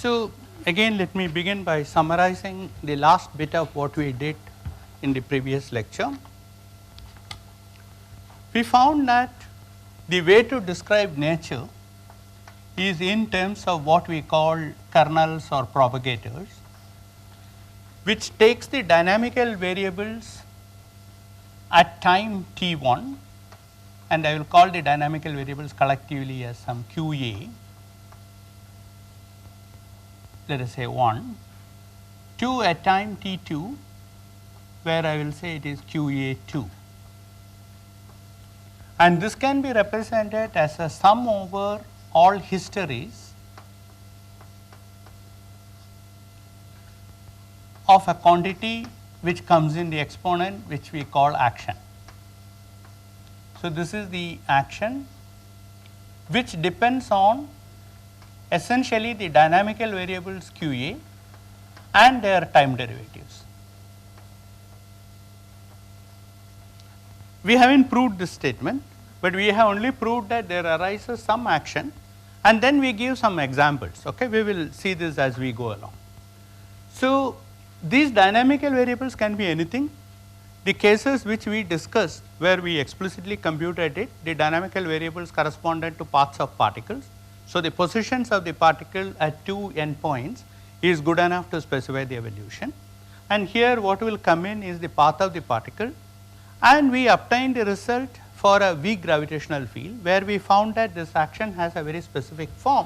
So, again let me begin by summarizing the last bit of what we did in the previous lecture. We found that the way to describe nature is in terms of what we call kernels or propagators, which takes the dynamical variables at time t1, and I will call the dynamical variables collectively as some qa, let us say 1, 2 at time t2, where I will say it is qa2. And this can be represented as a sum over all histories of a quantity which comes in the exponent, which we call action. So, this is the action which depends on essentially the dynamical variables qa and their time derivatives. We have not proved this statement, but we have only proved that there arises some action, and then we give some examples. Okay? We will see this as we go along. So, these dynamical variables can be anything. The cases which we discussed, where we explicitly computed it, the dynamical variables corresponded to paths of particles. So, the positions of the particle at two endpoints is good enough to specify the evolution, and here what will come in is the path of the particle, and we obtained the result for a weak gravitational field, where we found that this action has a very specific form,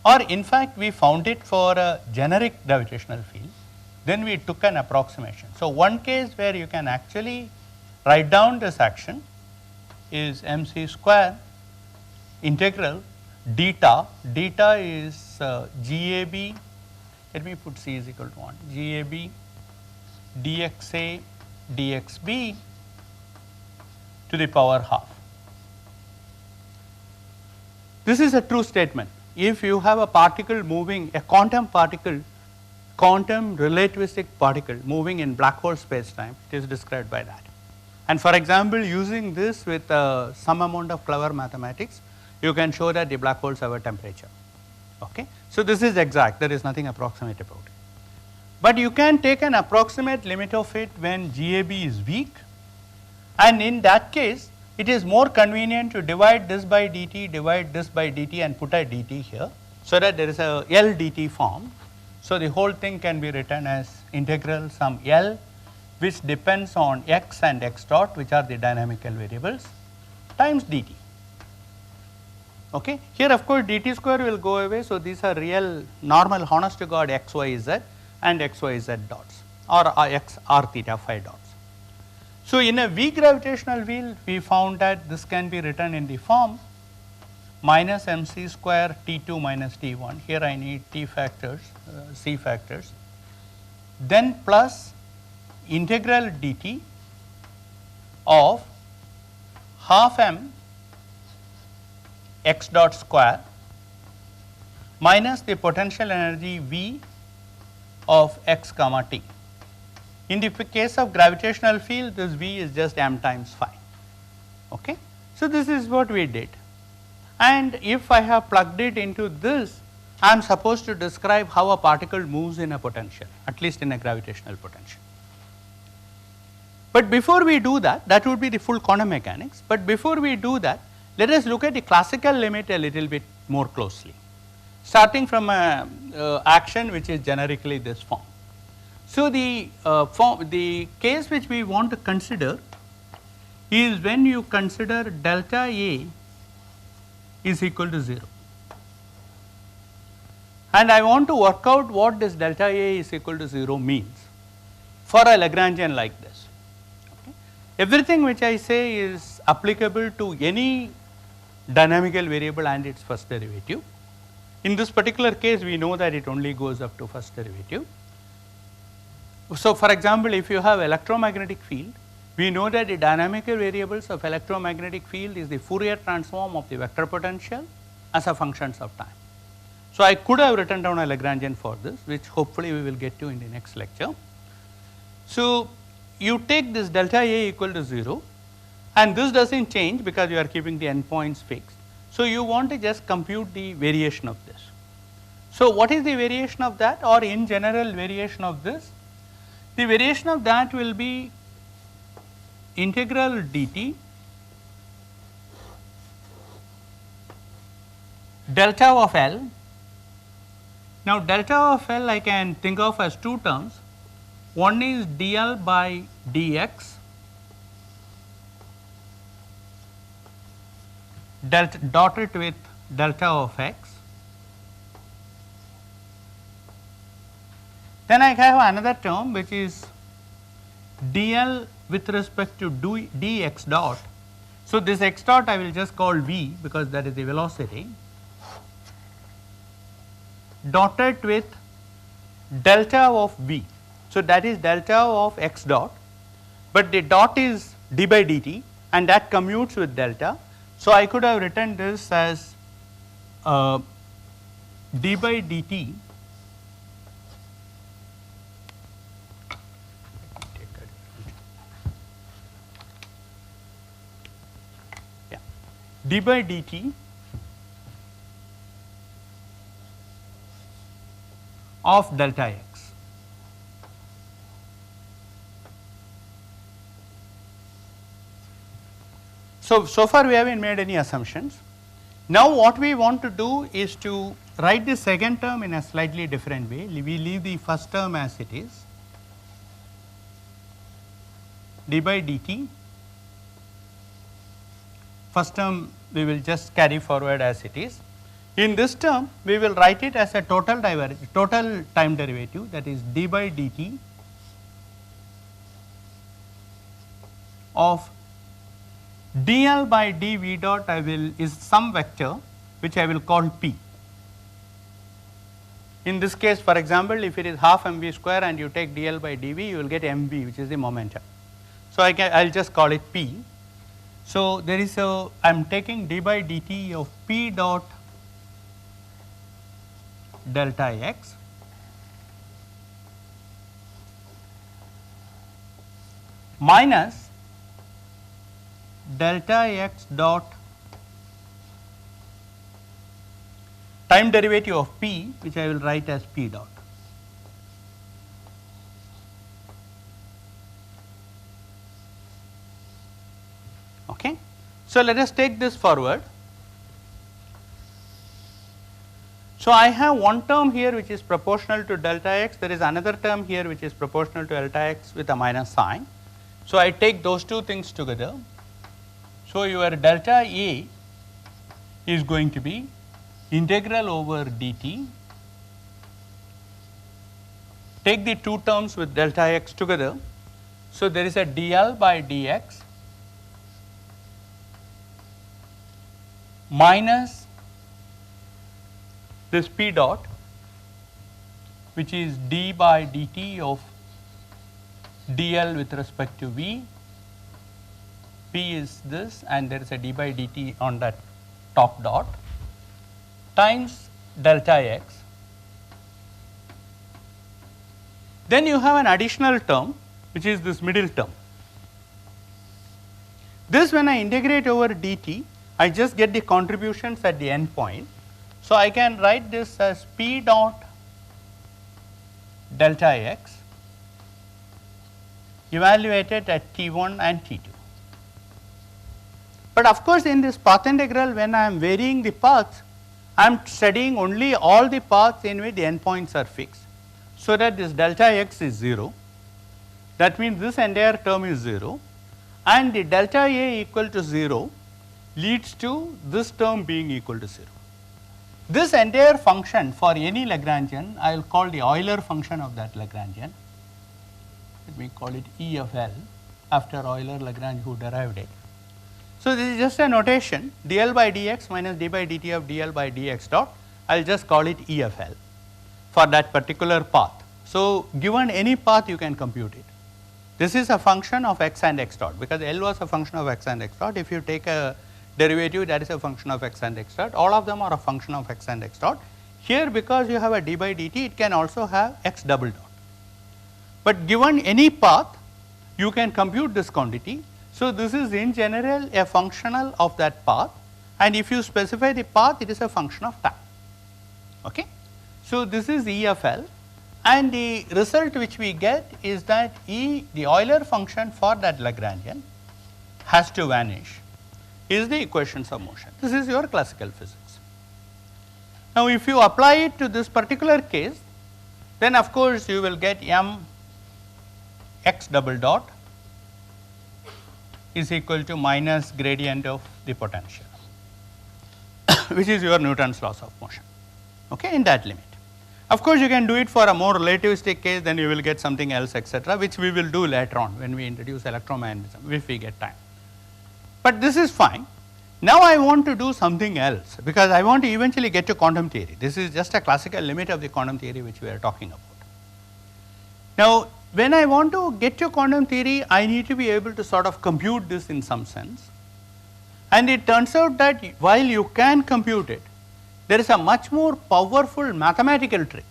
or in fact we found it for a generic gravitational field. Then we took an approximation. So, one case where you can actually write down this action is mc square integral deta. Deta is GAB, let me put c is equal to 1, GAB dxa dxb to the power half. This is a true statement. If you have a particle moving, a quantum particle, quantum relativistic particle moving in black hole space time, it is described by that. And for example, using this with some amount of clever mathematics, you can show that the black holes have a temperature. Okay? So, this is exact, there is nothing approximate about it. But you can take an approximate limit of it when GAB is weak, and in that case it is more convenient to divide this by dt, divide this by dt and put a dt here, so that there is a L dt form. So, the whole thing can be written as integral some L which depends on x and x dot, which are the dynamical variables, times dt. Okay. Here of course dt square will go away. So, these are real normal honest to God x, y, z and x, y, z dots, or x r theta phi dots. So, in a weak gravitational field we found that this can be written in the form minus mc square t2 minus t1, here I need t factors, c factors, then plus integral dt of half m x dot square minus the potential energy V of x comma t. In the case of gravitational field, this V is just m times phi. Okay? So, this is what we did, and if I have plugged it into this, I am supposed to describe how a particle moves in a potential, at least in a gravitational potential. But before we do that, that would be the full quantum mechanics, but before we do that, let us look at the classical limit a little bit more closely, starting from a action which is generically this form. So, the case which we want to consider is when you consider delta A is equal to 0, and I want to work out what this delta A is equal to 0 means for a Lagrangian like this. Okay. Everything which I say is applicable to any dynamical variable and its first derivative. In this particular case, we know that it only goes up to first derivative. So, for example, if you have electromagnetic field, we know that the dynamical variables of electromagnetic field is the Fourier transform of the vector potential as a functions of time. So, I could have written down a Lagrangian for this, which hopefully we will get to in the next lecture. So, you take this delta A equal to 0, and this does not change because you are keeping the endpoints fixed. So, you want to just compute the variation of this. So, what is the variation of that, or in general variation of this? The variation of that will be integral dt delta of L. Now, delta of L I can think of as two terms. One is dl by dx delta dotted with delta of x. Then I have another term which is dl with respect to dx dot. So, this x dot I will just call v because that is the velocity, dotted with delta of v. So, that is delta of x dot, but the dot is d by dt and that commutes with delta. So, I could have written this as d by dt d by dt of delta x. So far we haven't made any assumptions. Now, what we want to do is to write the second term in a slightly different way. We leave the first term as it is, d by dt. First term we will just carry forward as it is. In this term we will write it as a total time derivative, that is d by dt of dl by dv dot is some vector which I will call p. In this case, for example, if it is half mv square and you take dl by dv, you will get mv, which is the momentum. So, I will just call it p. So, there is I am taking d by dt of p dot delta x minus delta x dot time derivative of p, which I will write as p dot. Okay. So, let us take this forward. So, I have one term here which is proportional to delta x, there is another term here which is proportional to delta x with a minus sign. So, I take those two things together. So, your delta A is going to be integral over dt, take the two terms with delta x together. So, there is a dl by dx minus this p dot, which is d by dt of dl with respect to v. P is this and there is a d by dt on that top dot times delta x. Then you have an additional term which is this middle term. This, when I integrate over dt, I just get the contributions at the end point. So, I can write this as p dot delta x evaluated at t1 and t2. But of course, in this path integral, when I am varying the paths, I am studying only all the paths in which the endpoints are fixed. So, that this delta x is 0, that means this entire term is 0 and the delta A equal to 0 leads to this term being equal to 0. This entire function for any Lagrangian, I will call the Euler function of that Lagrangian. Let me call it E of L after Euler Lagrange who derived it. So, this is just a notation dl by dx minus d by dt of dl by dx dot, I will just call it E of L for that particular path. So, given any path you can compute it. This is a function of x and x dot, because L was a function of x and x dot. If you take a derivative that is a function of x and x dot, all of them are a function of x and x dot. Here, because you have a d by dt, it can also have x double dot. But given any path, you can compute this quantity. So, this is in general a functional of that path, and if you specify the path, it is a function of time. Okay. So, this is E of L, and the result which we get is that E, the Euler function for that Lagrangian, has to vanish is the equations of motion. This is your classical physics. Now, if you apply it to this particular case, then of course, you will get m x double dot is equal to minus gradient of the potential, which is your Newton's laws of motion, okay, in that limit. Of course, you can do it for a more relativistic case, then you will get something else, etc., which we will do later on when we introduce electromagnetism, if we get time. But this is fine. Now, I want to do something else, because I want to eventually get to quantum theory. This is just a classical limit of the quantum theory which we are talking about. Now, when I want to get to quantum theory, I need to be able to sort of compute this in some sense. And it turns out that while you can compute it, there is a much more powerful mathematical trick.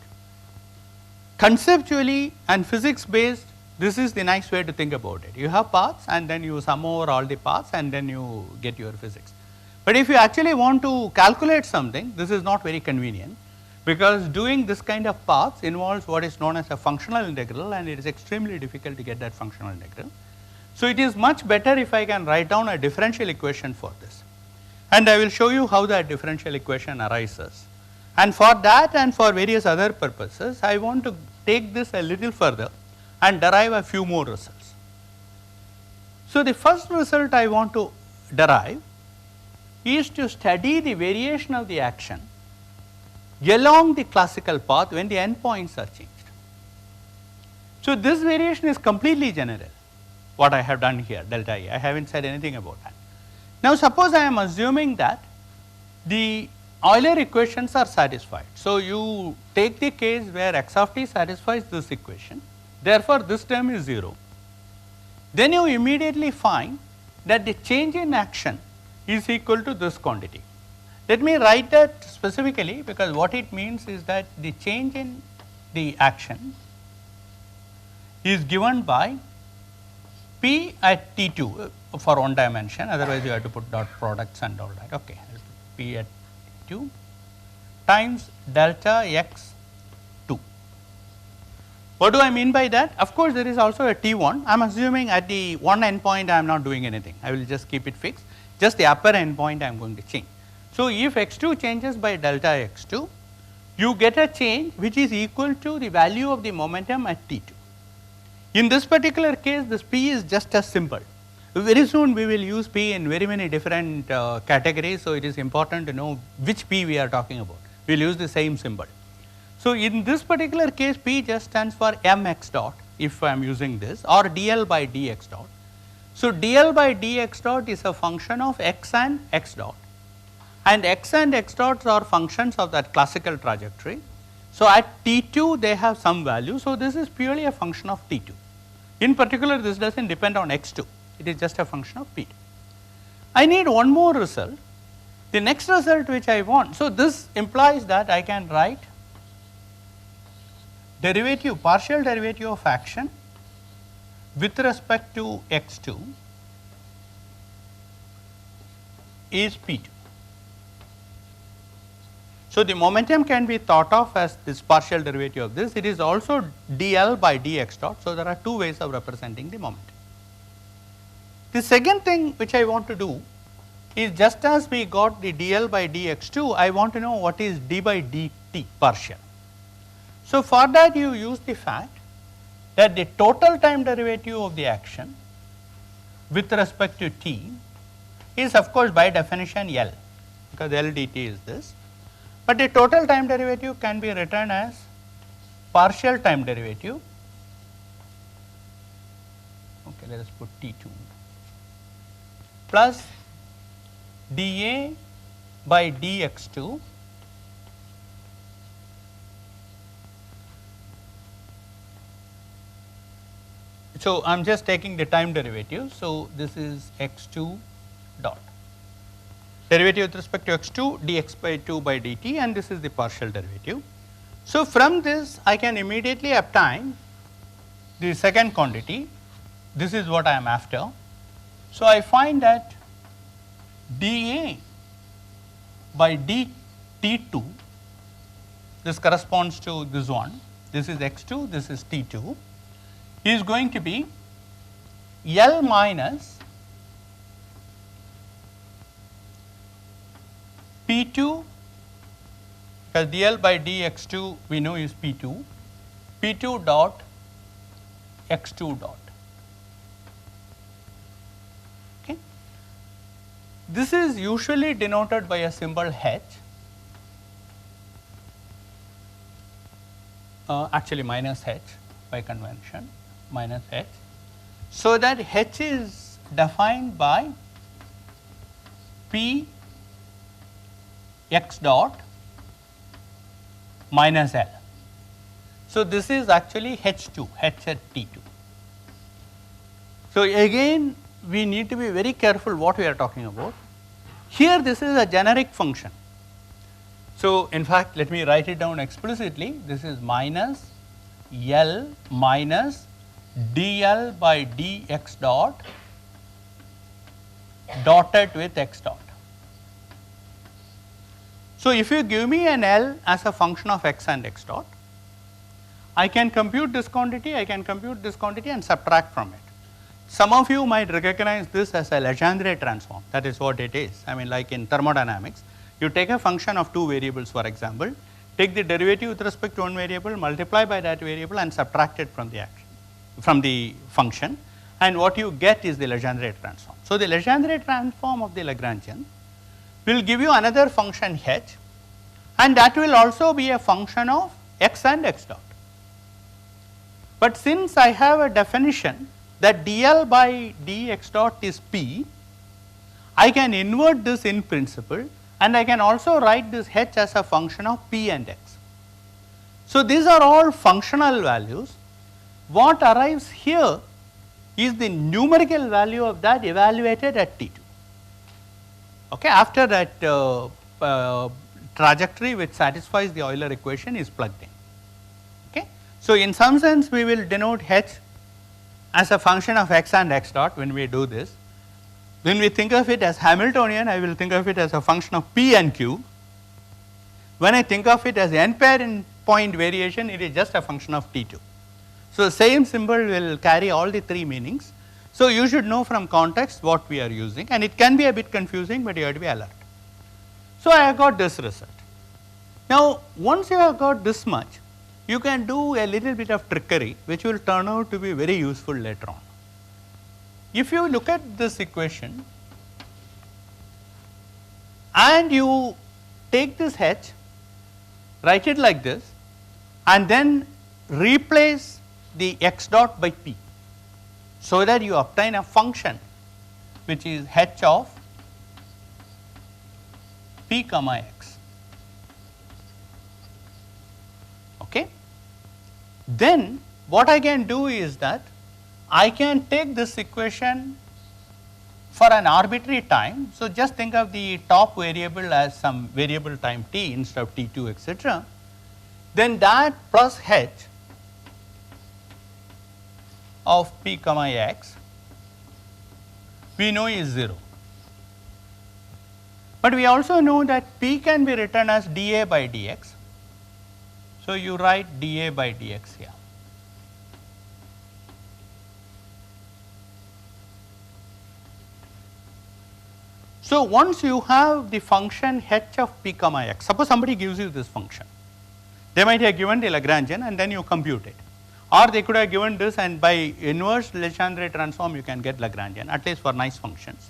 Conceptually and physics based, this is the nice way to think about it. You have paths and then you sum over all the paths and then you get your physics. But if you actually want to calculate something, this is not very convenient, because doing this kind of paths involves what is known as a functional integral, and it is extremely difficult to get that functional integral. So, it is much better if I can write down a differential equation for this, and I will show you how that differential equation arises. And for that and for various other purposes, I want to take this a little further and derive a few more results. So, the first result I want to derive is to study the variation of the action along the classical path when the endpoints are changed. So, this variation is completely general, what I have done here, delta E. I have not said anything about that. Now, suppose I am assuming that the Euler equations are satisfied. So, you take the case where x of t satisfies this equation, therefore, this term is 0. Then you immediately find that the change in action is equal to this quantity. Let me write that specifically, because what it means is that the change in the action is given by P at T2 for one dimension, otherwise you have to put dot products and all that. Okay, P at T2 times delta x 2. What do I mean by that? Of course, there is also a T1. I am assuming at the one endpoint I am not doing anything. I will just keep it fixed. Just the upper endpoint I am going to change. So, if x2 changes by delta x2, you get a change which is equal to the value of the momentum at T2. In this particular case, this P is just a symbol. Very soon we will use P in very many different categories. So, it is important to know which P we are talking about. We will use the same symbol. So, in this particular case, P just stands for mx dot if I am using this, or dl by dx dot. So, dl by dx dot is a function of x and x dot, and x and x dots are functions of that classical trajectory. So, at T2 they have some value. So, this is purely a function of T2. In particular, this does not depend on x2, it is just a function of P2. I need one more result, the next result which I want. So, this implies that I can write derivative, partial derivative of action with respect to x2 is P2. So, the momentum can be thought of as this partial derivative of this. It is also dl by dx dot. So, there are two ways of representing the momentum. The second thing which I want to do is, just as we got the dl by dx2, I want to know what is d by dt partial. So, for that you use the fact that the total time derivative of the action with respect to t is of course by definition L, because L dt is this, but the total time derivative can be written as partial time derivative, okay, let us put T2, plus dA by dx2 so I am just taking the time derivative. So, this is x2 dot derivative with respect to x2 dx by 2 by dt, and this is the partial derivative. So, from this I can immediately obtain the second quantity. This is what I am after. So, I find that dA by dt2 this corresponds to this one, this is x2, this is t2, is going to be L minus P2, because dl by dx2 we know is P2, P2 dot x2 dot. Okay. This is usually denoted by a symbol h, actually minus h by convention, minus h, so that h is defined by P x dot minus L. So, this is actually H2, H at T2. So, again we need to be very careful what we are talking about. Here this is a generic function. So, in fact, let me write it down explicitly. This is minus L minus dl by dx dot dotted with x dot. So, if you give me an L as a function of x and x dot, I can compute this quantity, I can compute this quantity and subtract from it. Some of you might recognize this as a Legendre transform, that is what it is. I mean, like in thermodynamics, you take a function of two variables, for example, take the derivative with respect to one variable, multiply by that variable and subtract it from the action, from the function, and what you get is the Legendre transform. So, the Legendre transform of the Lagrangian will give you another function h, and that will also be a function of x and x dot. But since I have a definition that dl by dx dot is p, I can invert this in principle and I can also write this h as a function of p and x. So, these are all functional values. What arrives here is the numerical value of that evaluated at T2. Okay, after that trajectory which satisfies the Euler equation is plugged in. Okay. So, in some sense we will denote h as a function of x and x dot when we do this. When we think of it as Hamiltonian, I will think of it as a function of p and q. When I think of it as n pair in point variation, it is just a function of T2. So, same symbol will carry all the three meanings. So, you should know from context what we are using, and it can be a bit confusing, but you have to be alert. So, I have got this result. Now, once you have got this much, you can do a little bit of trickery which will turn out to be very useful later on. If you look at this equation and you take this h, write it like this, and then replace the x dot by p, so that you obtain a function which is h of p comma x. Okay. Then what I can do is that I can take this equation for an arbitrary time. So, just think of the top variable as some variable time t instead of t2 etc. Then that plus h of p comma x we know is 0. But we also know that p can be written as dA by dx. So, you write dA by dx here. So, once you have the function h of p comma x, suppose somebody gives you this function, they might have given the Lagrangian and then you compute it, or they could have given this and by inverse Legendre transform you can get Lagrangian, at least for nice functions.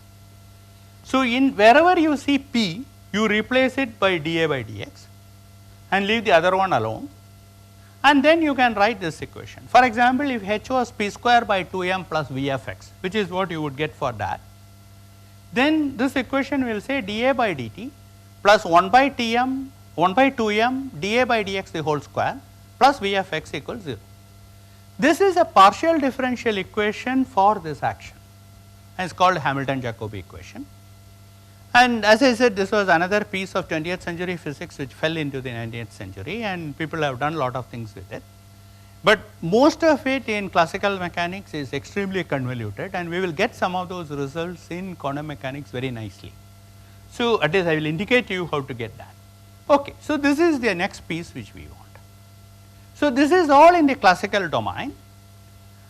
So, in wherever you see p, you replace it by dA by dx and leave the other one alone, and then you can write this equation. For example, if h was p square by 2m plus v of x, which is what you would get for that, then this equation will say dA by dt plus 1 by 2m dA by dx the whole square plus v of x equals 0. This is a partial differential equation for this action, and it is called Hamilton-Jacobi equation. And as I said, this was another piece of 20th century physics which fell into the 19th century, and people have done a lot of things with it. But most of it in classical mechanics is extremely convoluted, and we will get some of those results in quantum mechanics very nicely. So, at least I will indicate to you how to get that. Okay, so this is the next piece which we want. So this is all in the classical domain,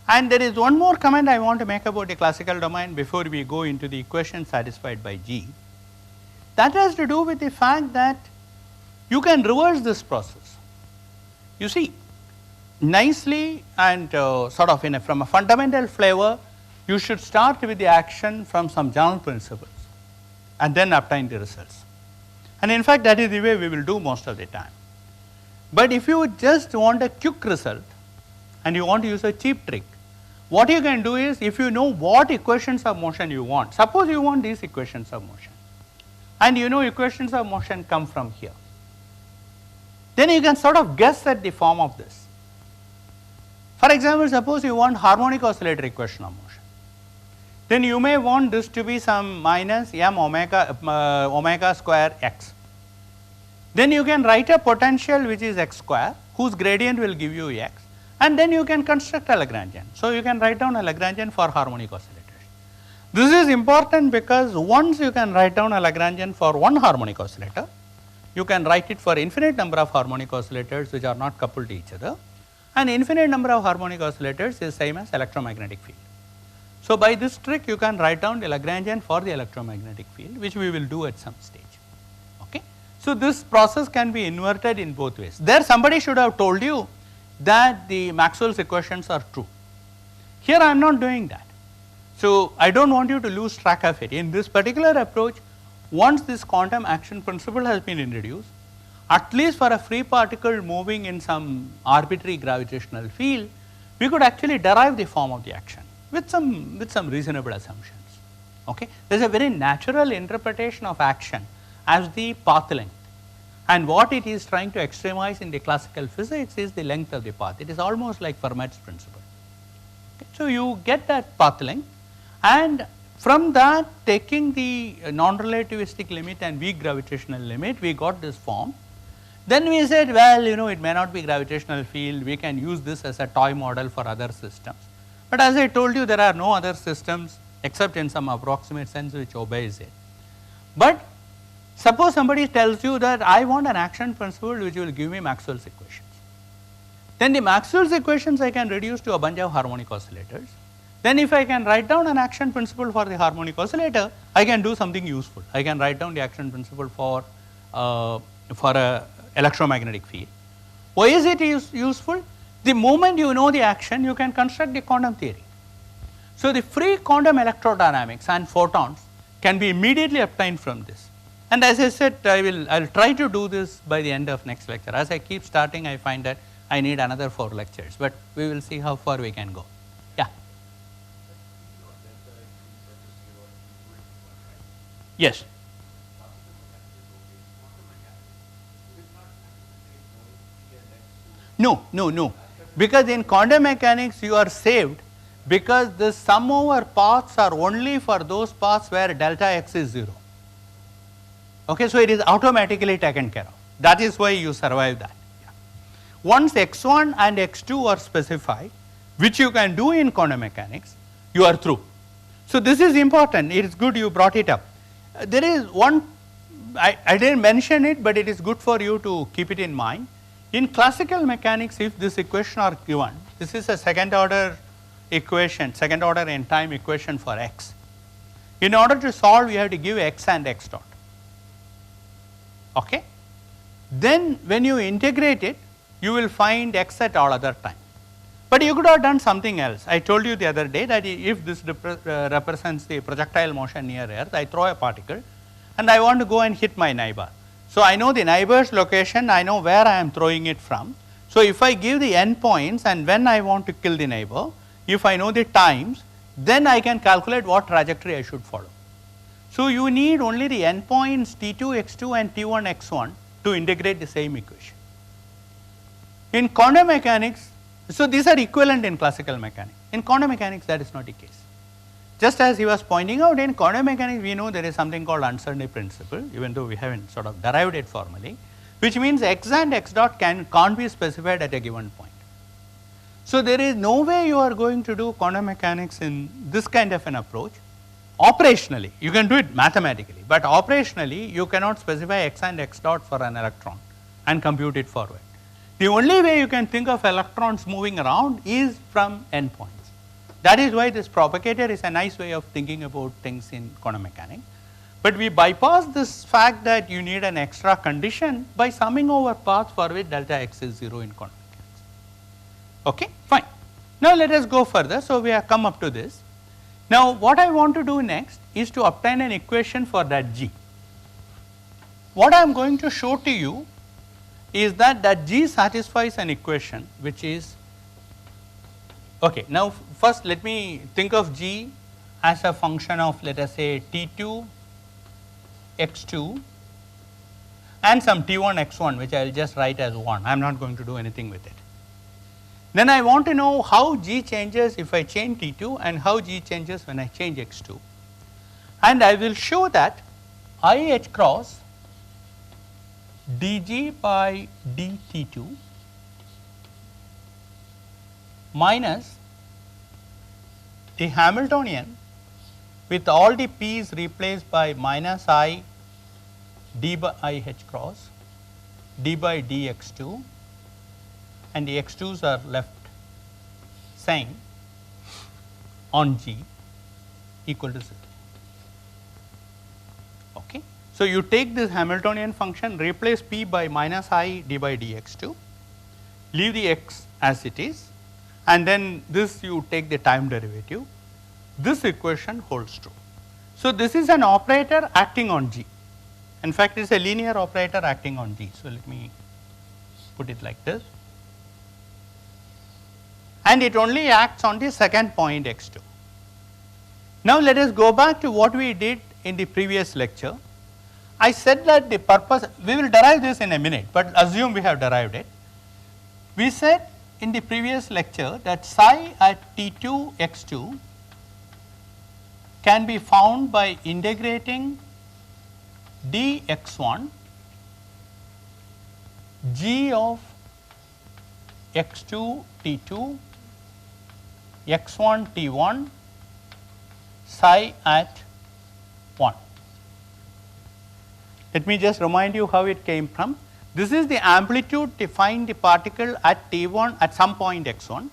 and there is one more comment I want to make about the classical domain before we go into the equation satisfied by G. That has to do with the fact that you can reverse this process. You see, nicely and sort of from a fundamental flavor, you should start with the action from some general principles and then obtain the results. And in fact, that is the way we will do most of the time. But if you just want a quick result and you want to use a cheap trick, what you can do is, if you know what equations of motion you want, suppose you want these equations of motion, and you know equations of motion come from here, then you can sort of guess at the form of this. For example, suppose you want harmonic oscillator equation of motion, then you may want this to be some minus m omega square x. Then you can write a potential which is x square, whose gradient will give you x, and then you can construct a Lagrangian. So you can write down a Lagrangian for harmonic oscillators. This is important because once you can write down a Lagrangian for one harmonic oscillator, you can write it for infinite number of harmonic oscillators which are not coupled to each other, and infinite number of harmonic oscillators is same as electromagnetic field. So by this trick you can write down the Lagrangian for the electromagnetic field, which we will do at some stage. Okay. So this process can be inverted in both ways. There somebody should have told you that the Maxwell's equations are true. Here I am not doing that. So I don't want you to lose track of it. In this particular approach, once this quantum action principle has been introduced, at least for a free particle moving in some arbitrary gravitational field, we could actually derive the form of the action with some reasonable assumptions. Okay? There is a very natural interpretation of action as the path length, and what it is trying to extremize in the classical physics is the length of the path. It is almost like Fermat's principle. Okay? So you get that path length, and from that, taking the non-relativistic limit and weak gravitational limit, we got this form. Then we said, well, you know, it may not be gravitational field, we can use this as a toy model for other systems. But as I told you, there are no other systems except in some approximate sense which obeys it. But suppose somebody tells you that I want an action principle which will give me Maxwell's equations. Then the Maxwell's equations I can reduce to a bunch of harmonic oscillators. Then if I can write down an action principle for the harmonic oscillator, I can do something useful. I can write down the action principle for a electromagnetic field. Why is it useful? The moment you know the action, you can construct the quantum theory. So the free quantum electrodynamics and photons can be immediately obtained from this. And as I said, I will try to do this by the end of next lecture. As I keep starting, I find that I need another 4 lectures, but we will see how far we can go. Yeah. Yes. No. Because in quantum mechanics you are saved because the sum over paths are only for those paths where delta x is 0. Okay, so it is automatically taken care of. That is why you survive that. Yeah. Once x1 and x2 are specified, which you can do in quantum mechanics, you are through. So this is important. It is good you brought it up. There is one, I didn't mention it, but it is good for you to keep it in mind. In classical mechanics, if this equation are given, this is a second order equation, second order in time equation for x. In order to solve, you have to give x and x dot. Okay? Then when you integrate it, you will find x at all other time. But you could have done something else. I told you the other day that if this represents the projectile motion near Earth, I throw a particle and I want to go and hit my neighbor. So I know the neighbor's location, I know where I am throwing it from. So if I give the endpoints and when I want to kill the neighbor, if I know the times, then I can calculate what trajectory I should follow. So you need only the endpoints T2 x2 and T1 x1 to integrate the same equation. In quantum mechanics, so these are equivalent in classical mechanics. In quantum mechanics, that is not the case. Just as he was pointing out, in quantum mechanics, we know there is something called uncertainty principle, even though we haven't sort of derived it formally, which means x and x dot can't be specified at a given point. So there is no way you are going to do quantum mechanics in this kind of an approach operationally, you can do it mathematically, but operationally you cannot specify x and x dot for an electron and compute it forward. The only way you can think of electrons moving around is from endpoints. That is why this propagator is a nice way of thinking about things in quantum mechanics. But we bypass this fact that you need an extra condition by summing over paths for which delta x is 0 in quantum mechanics. Okay, fine. Now let us go further. So we have come up to this. Now what I want to do next is to obtain an equation for that G. What I am going to show to you is that G satisfies an equation which is, okay, now first let me think of G as a function of, let us say, T2 x2 and some T1 x1, which I will just write as 1. I am not going to do anything with it. Then I want to know how G changes if I change T2 and how G changes when I change x2. And I will show that IH cross dG by dT2 minus the Hamiltonian with all the p's replaced by minus I d by IH cross d by dx2 and the x2s are left same on G equal to 0. Okay. So, you take this Hamiltonian function, replace p by minus I d by dx2, leave the x as it is, and then this you take the time derivative. This equation holds true. So, this is an operator acting on G. In fact, it is a linear operator acting on G. So, let me put it like this, and it only acts on the second point x2. Now, let us go back to what we did in the previous lecture. I said that the purpose, we will derive this in a minute, but assume we have derived it. We said in the previous lecture that psi at T2 x2 can be found by integrating dx1 G of x2 T2 x1 T1 psi at 1. Let me just remind you how it came from. This is the amplitude to find the particle at T1 at some point x1.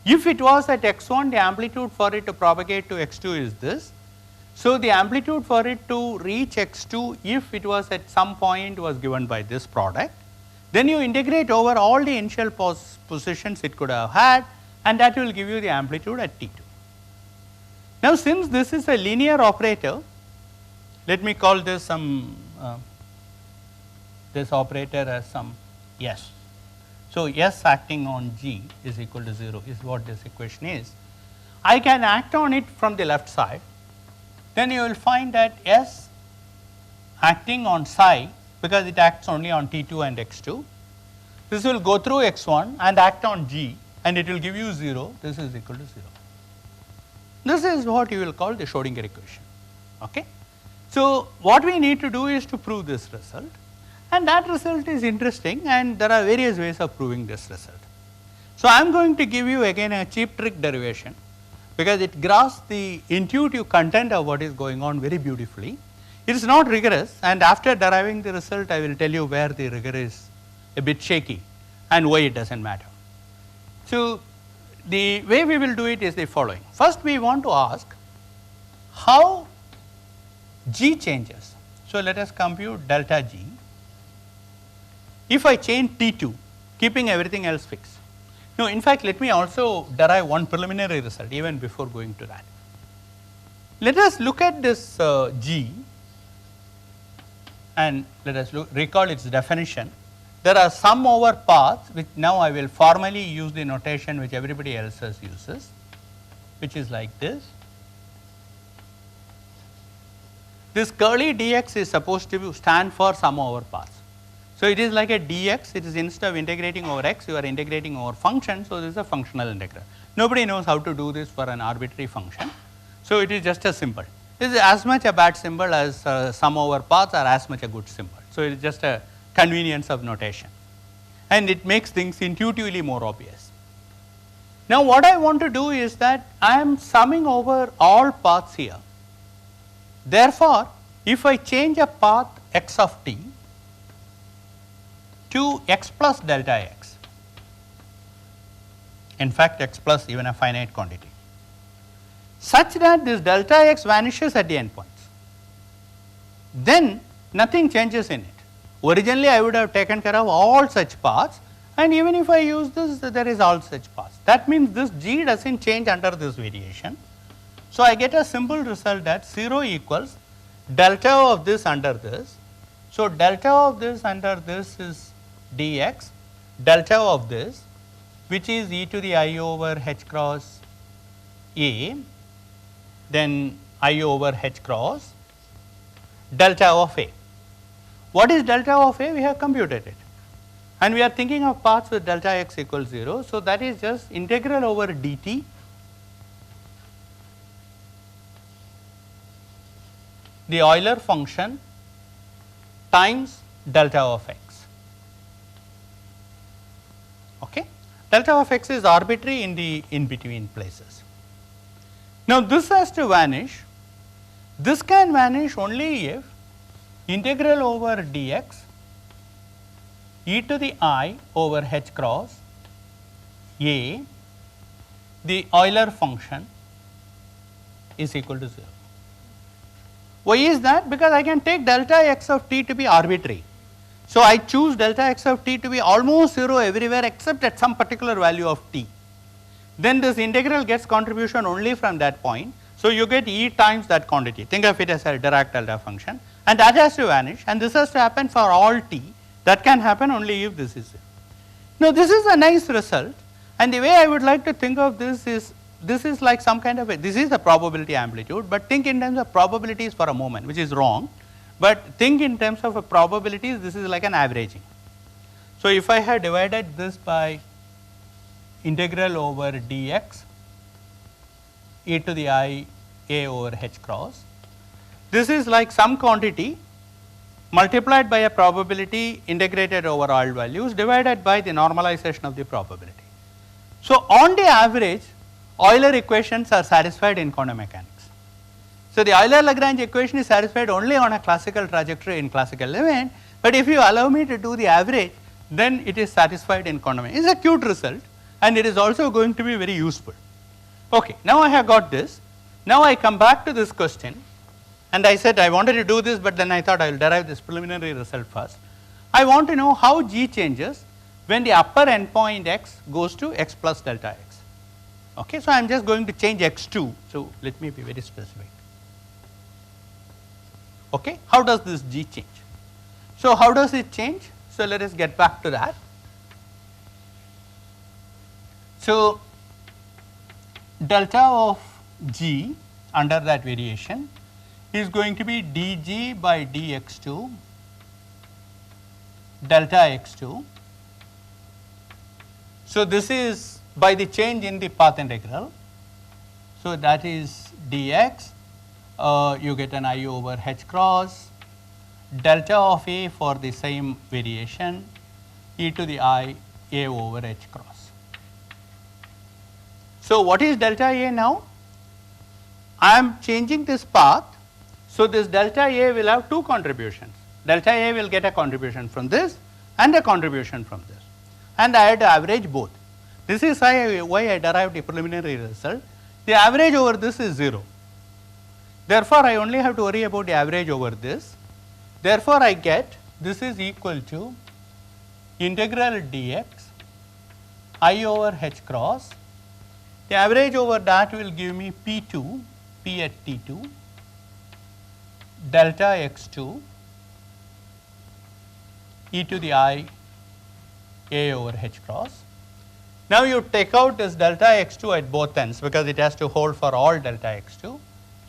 If it was at x1, the amplitude for it to propagate to x2 is this. So, the amplitude for it to reach x2 if it was at some point was given by this product. Then you integrate over all the initial positions it could have had, and that will give you the amplitude at T2. Now, since this is a linear operator, let me call this some this operator as some S. So, S acting on G is equal to 0 is what this equation is. I can act on it from the left side. Then you will find that S acting on psi, because it acts only on T2 and x2, this will go through x1 and act on G, and it will give you 0, this is equal to 0. This is what you will call the Schrodinger equation. Okay. So, what we need to do is to prove this result, and that result is interesting, and there are various ways of proving this result. So, I am going to give you again a cheap trick derivation, because it grasps the intuitive content of what is going on very beautifully. It is not rigorous, and after deriving the result I will tell you where the rigor is a bit shaky and why it does not matter. So, the way we will do it is the following. First, we want to ask how G changes. So, let us compute delta G if I change T2, keeping everything else fixed. No, in fact, let me also derive one preliminary result even before going to that. Let us look at this G, and let us recall its definition. There are sum over paths, which now I will formally use the notation which everybody else uses, which is like this. This curly dx is supposed to stand for sum over paths. So, it is like a dx, it is instead of integrating over x, you are integrating over function. So, this is a functional integral. Nobody knows how to do this for an arbitrary function. So, it is just a symbol. This is as much a bad symbol as sum over paths are as much a good symbol. So, it is just a convenience of notation, and it makes things intuitively more obvious. Now, what I want to do is that I am summing over all paths here. Therefore, if I change a path x of t to x plus delta x, in fact x plus even a finite quantity, such that this delta x vanishes at the endpoints, then nothing changes in it. Originally I would have taken care of all such paths, and even if I use this, there is all such paths. That means this g does not change under this variation. So, I get a simple result that 0 equals delta of this under this. So, delta of this under this is dx, delta of this which is e to the I over h cross a, then I over h cross delta of a. What is delta of a? We have computed it, and we are thinking of paths with delta x equals 0. So, that is just integral over dt the Euler function times delta of x. Okay. Delta of x is arbitrary in the in between places. Now, this has to vanish. This can vanish only if integral over dx e to the I over h cross a, the Euler function, is equal to 0. Why is that? Because I can take delta x of t to be arbitrary. So, I choose delta x of t to be almost 0 everywhere except at some particular value of t. Then this integral gets contribution only from that point. So, you get e times that quantity. Think of it as a Dirac delta function, and that has to vanish, and this has to happen for all t. That can happen only if this is 0. Now, this is a nice result, and the way I would like to think of this is like some kind of this is the probability amplitude, but think in terms of probabilities for a moment, which is wrong, but think in terms of a probabilities, this is like an averaging. So, if I had divided this by integral over dx e to the I a over h cross, this is like some quantity multiplied by a probability integrated over all values divided by the normalization of the probability. So, on the average, Euler equations are satisfied in quantum mechanics. So, the Euler-Lagrange equation is satisfied only on a classical trajectory in classical event, but if you allow me to do the average, then it is satisfied in quantum mechanics. It is a cute result, and it is also going to be very useful. Okay, now I have got this. Now I come back to this question, and I said I wanted to do this, but then I thought I will derive this preliminary result first. I want to know how g changes when the upper endpoint x goes to x plus delta x. Okay, so I am just going to change x2. So, let me be very specific. Okay, how does this g change? So, how does it change? So, let us get back to that. So, delta of g under that variation is going to be dg by dx2 delta x2. So, this is by the change in the path integral. So, that is dx, you get an I over h cross delta of a for the same variation e to the I a over h cross. So, what is delta a now? I am changing this path. So, this delta a will have two contributions. Delta a will get a contribution from this and a contribution from this, and I had to average both. This is why I derived a preliminary result. The average over this is 0. Therefore, I only have to worry about the average over this. Therefore, I get this is equal to integral dx I over h cross. The average over that will give me P2, P at T2, delta x2 e to the I a over h cross. Now, you take out this delta x2 at both ends because it has to hold for all delta x2.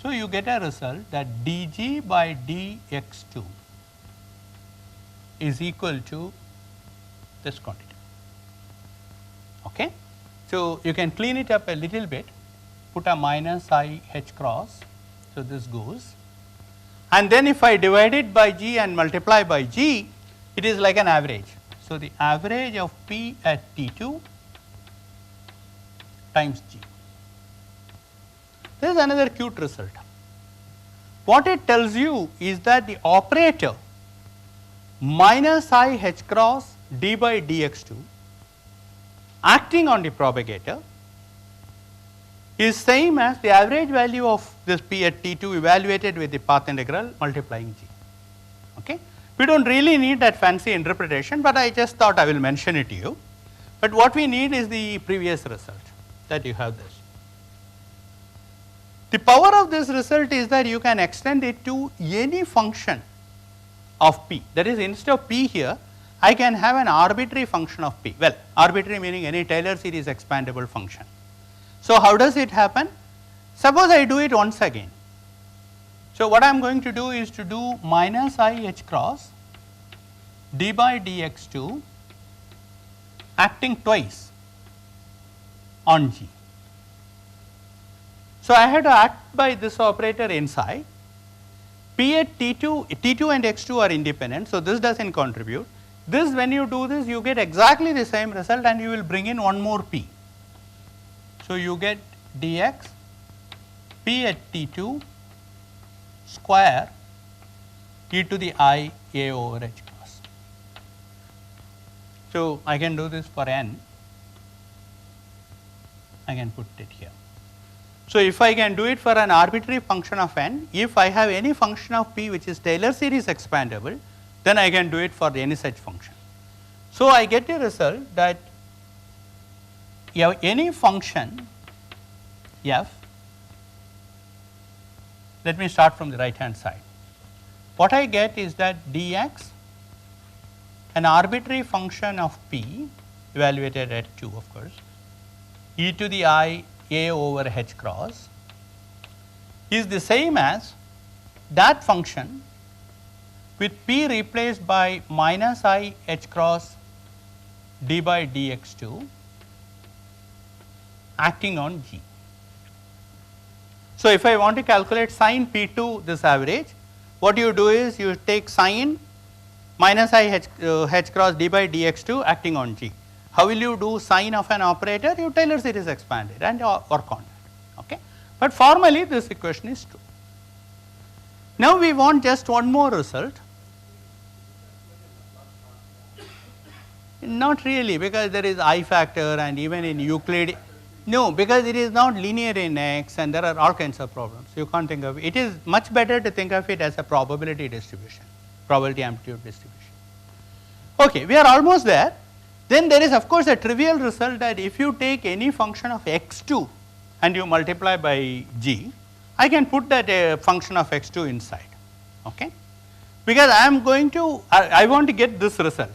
So, you get a result that dg by dx2 is equal to this quantity. Okay? So, you can clean it up a little bit, put a minus I h cross. So, this goes, and then if I divide it by g and multiply by g, it is like an average. So, the average of P at T2 times g. This is another cute result. what it tells you is that the operator minus I h cross d by dx2 acting on the propagator is same as the average value of this p at t2 evaluated with the path integral multiplying g. Okay. We do not really need that fancy interpretation, but I just thought I will mention it to you. But what we need is the previous result, that you have this. The power of this result is that you can extend it to any function of p, that is, instead of p here I can have an arbitrary function of p, well, arbitrary meaning any Taylor series expandable function. So, how does it happen? Suppose I do it once again. So, what I am going to do is to do minus I h cross d by dx2 acting twice on g. So, I had to act by this operator inside. P at T2 and x2 are independent. So, this does not contribute. This, when you do this, you get exactly the same result and you will bring in one more p. So, you get dx p at T2 square e to the I a over h cross. So, I can do this for n, I can put it here. So, if I can do it for an arbitrary function of n, if I have any function of p which is Taylor series expandable, then I can do it for any such function. So, I get a result that you have any function f, let me start from the right hand side. What I get is that dx, an arbitrary function of p evaluated at 2 of course, e to the I a over h cross is the same as that function with p replaced by minus I h cross d by dx2 acting on g. So, if I want to calculate sin p2 this average, what you do is you take sin minus I h cross d by dx2 acting on g. How will you do sin of an operator? You Taylor series expand it and work on it. Okay. But formally this equation is true. Now, we want just one more result. Not really, because there is I factor and even in Euclid, no, because it is not linear in x and there are all kinds of problems. You can't think of it. It is much better to think of it as a probability distribution, probability amplitude distribution. Okay, we are almost there. Then there is of course a trivial result that if you take any function of x2 and you multiply by g, I can put that function of x2 inside, okay, because I am going to, I want to get this result,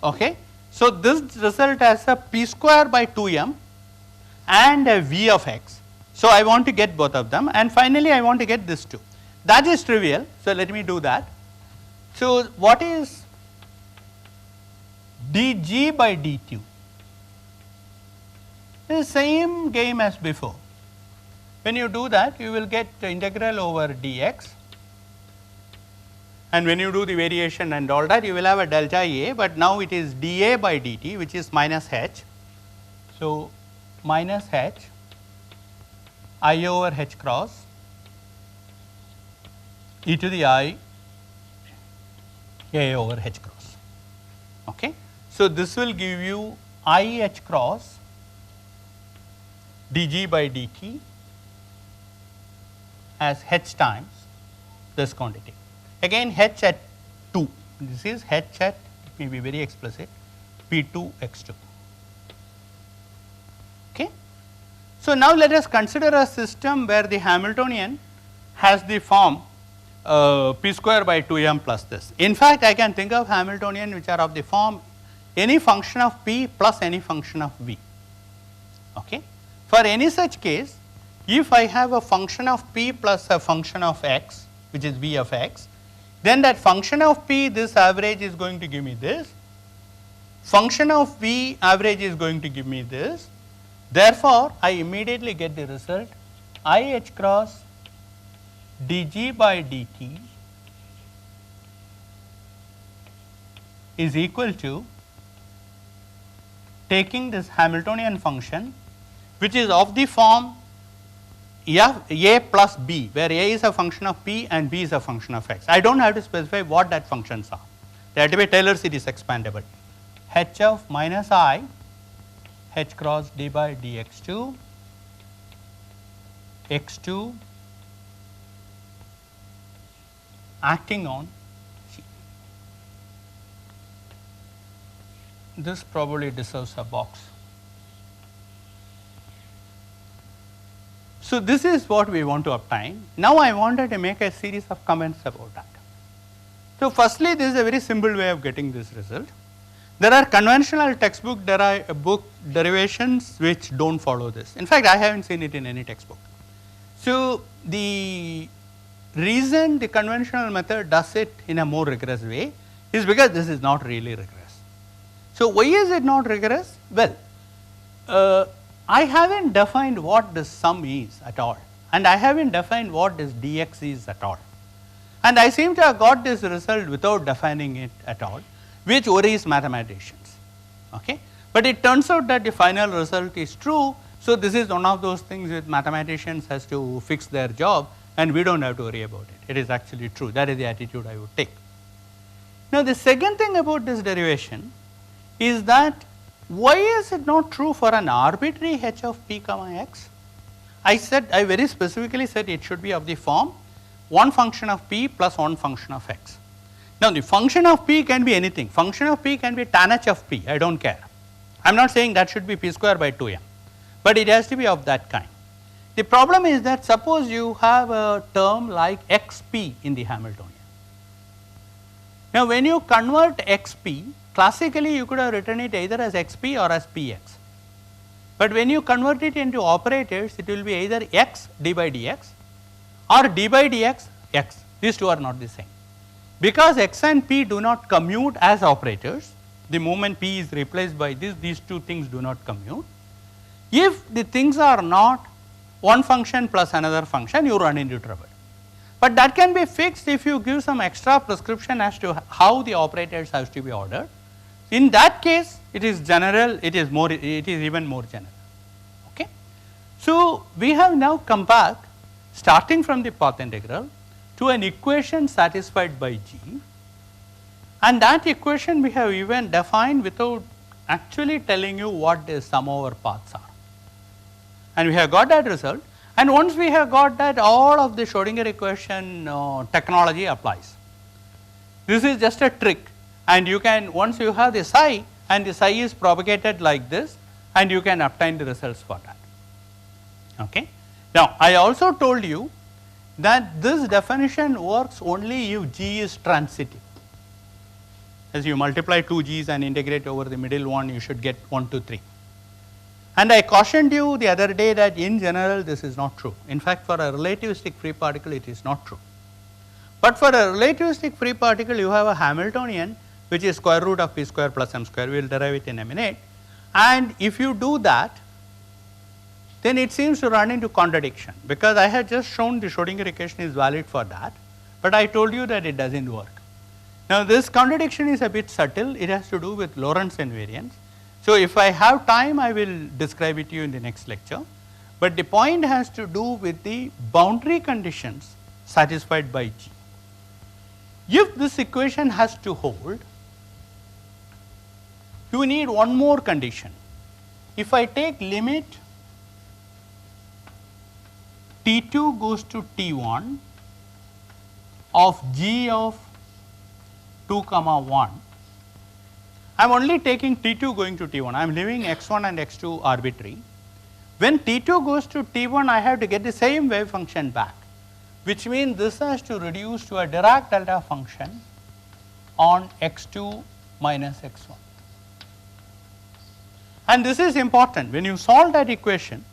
okay. So, this result has a p square by 2m and a v of x. So, I want to get both of them and finally, I want to get this too. That is trivial. So, let me do that. So, what is dg by dt? The same game as before. When you do that, you will get the integral over dx, and when you do the variation and all that, you will have a delta A, but now it is dA by dt, which is minus h. So, minus h I over h cross e to the I a over h cross. Okay. So, this will give you I h cross dg by dt as h times this quantity. Again h at 2, this is h at, let me be very explicit, p2 x2. Okay. So, now let us consider a system where the Hamiltonian has the form p square by 2m plus this. In fact, I can think of Hamiltonian which are of the form any function of p plus any function of v. Okay. For any such case, if I have a function of p plus a function of x, which is v of x, then that function of p, this average is going to give me this, function of v average is going to give me this. Therefore, I immediately get the result I h cross dg by dt is equal to taking this Hamiltonian function which is of the form a plus b, where a is a function of p and b is a function of x. I do not have to specify what that functions are. They have to be Taylor series expandable. H of minus I h cross d by dx2 x2 acting on G. This probably deserves a box. So, this is what we want to obtain. Now, I wanted to make a series of comments about that. So, firstly, this is a very simple way of getting this result. There are conventional textbook derivations which do not follow this. In fact, I have not seen it in any textbook. So, the reason the conventional method does it in a more rigorous way is because this is not really rigorous. So, why is it not rigorous? Well, I have not defined what this sum is at all, and I have not defined what this dx is at all. And I seem to have got this result without defining it at all, which worries mathematicians. Okay? But it turns out that the final result is true. So, this is one of those things which mathematicians has to fix their job, and we do not have to worry about it. It is actually true. That is the attitude I would take. Now, the second thing about this derivation is that why is it not true for an arbitrary h of p comma x? I very specifically said it should be of the form one function of p plus one function of x. Now, the function of p can be anything. Function of p can be tan h of p, I do not care. I am not saying that should be p square by 2m, but it has to be of that kind. The problem is that suppose you have a term like xp in the Hamiltonian. Now, when you convert xp, classically you could have written it either as xp or as px. But when you convert it into operators, it will be either x d by dx or d by dx x. These two are not the same. Because x and p do not commute as operators, the moment p is replaced by this, these two things do not commute. If the things are not one function plus another function, you run into trouble. But that can be fixed if you give some extra prescription as to how the operators have to be ordered. In that case, it is general, it is even more general. Okay? So, we have now come back starting from the path integral to an equation satisfied by G, and that equation we have even defined without actually telling you what the sum over paths are. And we have got that result, and once we have got that, all of the Schrodinger equation technology applies. This is just a trick, and you can, once you have the psi and the psi is propagated like this, and you can obtain the results for that. Okay? Now, I also told you that this definition works only if G is transitive. As you multiply 2 G's and integrate over the middle one, you should get 1, 2, 3. And I cautioned you the other day that in general this is not true. In fact, for a relativistic free particle it is not true. But for a relativistic free particle you have a Hamiltonian which is square root of p square plus m square, we will derive it in a minute. And if you do that, then it seems to run into contradiction, because I had just shown the Schrodinger equation is valid for that, but I told you that it does not work. Now, this contradiction is a bit subtle, it has to do with Lorentz invariance. So, if I have time, I will describe it to you in the next lecture, but the point has to do with the boundary conditions satisfied by G. If this equation has to hold, you need one more condition. If I take limit T2 goes to T1 of G of 2 comma 1, I am only taking T2 going to T1, I am leaving x1 and x2 arbitrary. When T2 goes to T1, I have to get the same wave function back, which means this has to reduce to a Dirac delta function on x2 minus x1. And this is important. When you solve that equation,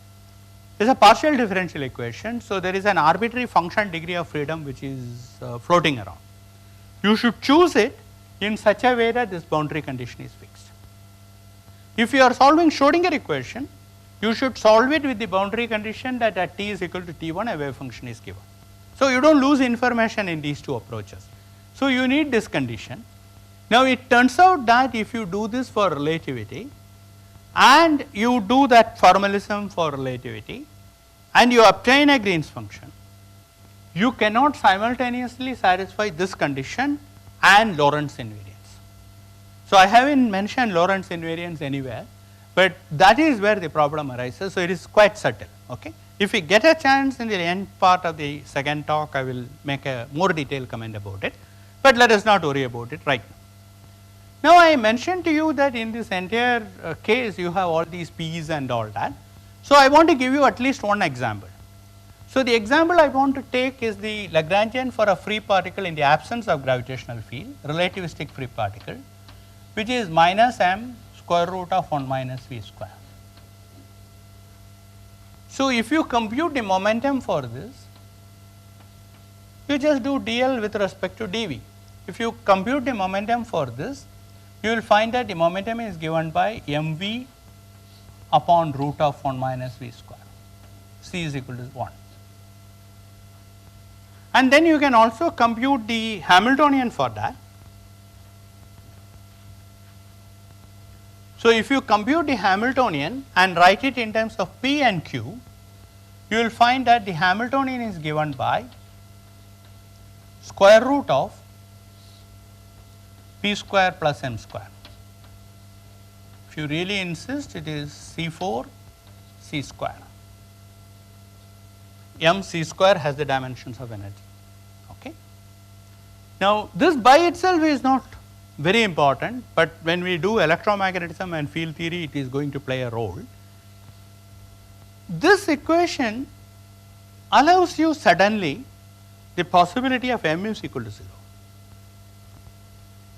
it is a partial differential equation. So, there is an arbitrary function degree of freedom which is floating around. You should choose it in such a way that this boundary condition is fixed. If you are solving Schrodinger equation, you should solve it with the boundary condition that at t is equal to T1 a wave function is given. So, you do not lose information in these two approaches. So, you need this condition. Now, it turns out that if you do this for relativity and you do that formalism for relativity, and you obtain a Green's function, you cannot simultaneously satisfy this condition and Lorentz invariance. So, I have not mentioned Lorentz invariance anywhere, but that is where the problem arises. So, it is quite subtle. Okay. If we get a chance in the end part of the second talk, I will make a more detailed comment about it, but let us not worry about it right now. Now, I mentioned to you that in this entire case you have all these P's and all that. So, I want to give you at least one example. So, the example I want to take is the Lagrangian for a free particle in the absence of gravitational field, relativistic free particle, which is minus m square root of 1 minus v square. So, if you compute the momentum for this, you just do dl with respect to dv. If you compute the momentum for this, you will find that the momentum is given by mv upon root of 1 minus v square, c is equal to 1. And then you can also compute the Hamiltonian for that. So, if you compute the Hamiltonian and write it in terms of P and Q, you will find that the Hamiltonian is given by square root of P square plus m square. If you really insist, it is C4 C square. M C square has the dimensions of energy. Okay. Now, this by itself is not very important, but when we do electromagnetism and field theory, it is going to play a role. This equation allows you suddenly the possibility of m is equal to 0.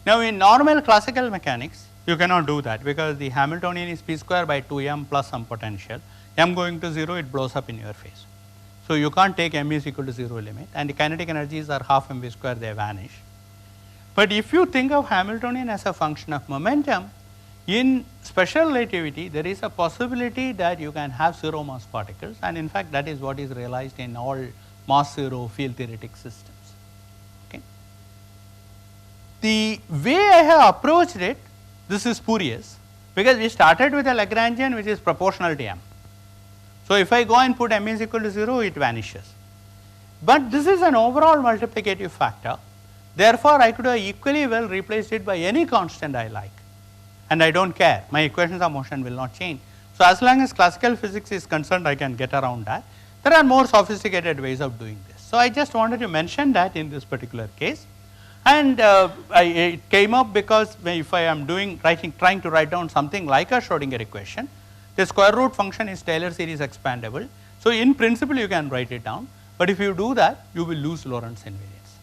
Now, in normal classical mechanics, you cannot do that because the Hamiltonian is p square by 2m plus some potential, m going to 0, it blows up in your face. So, you can't take m is equal to 0 limit, and the kinetic energies are half mv square, they vanish. But if you think of Hamiltonian as a function of momentum, in special relativity there is a possibility that you can have zero mass particles, and in fact that is what is realized in all mass zero field theoretic systems. Okay. The way I have approached it, this is spurious because we started with a Lagrangian which is proportional to m. So, if I go and put m is equal to 0, it vanishes. But this is an overall multiplicative factor. Therefore, I could have equally well replaced it by any constant I like, and I do not care, my equations of motion will not change. So, as long as classical physics is concerned, I can get around that. There are more sophisticated ways of doing this. So, I just wanted to mention that in this particular case, and it came up because if I am trying to write down something like a Schrodinger equation, the square root function is Taylor series expandable. So, in principle you can write it down, but if you do that, you will lose Lorentz invariance.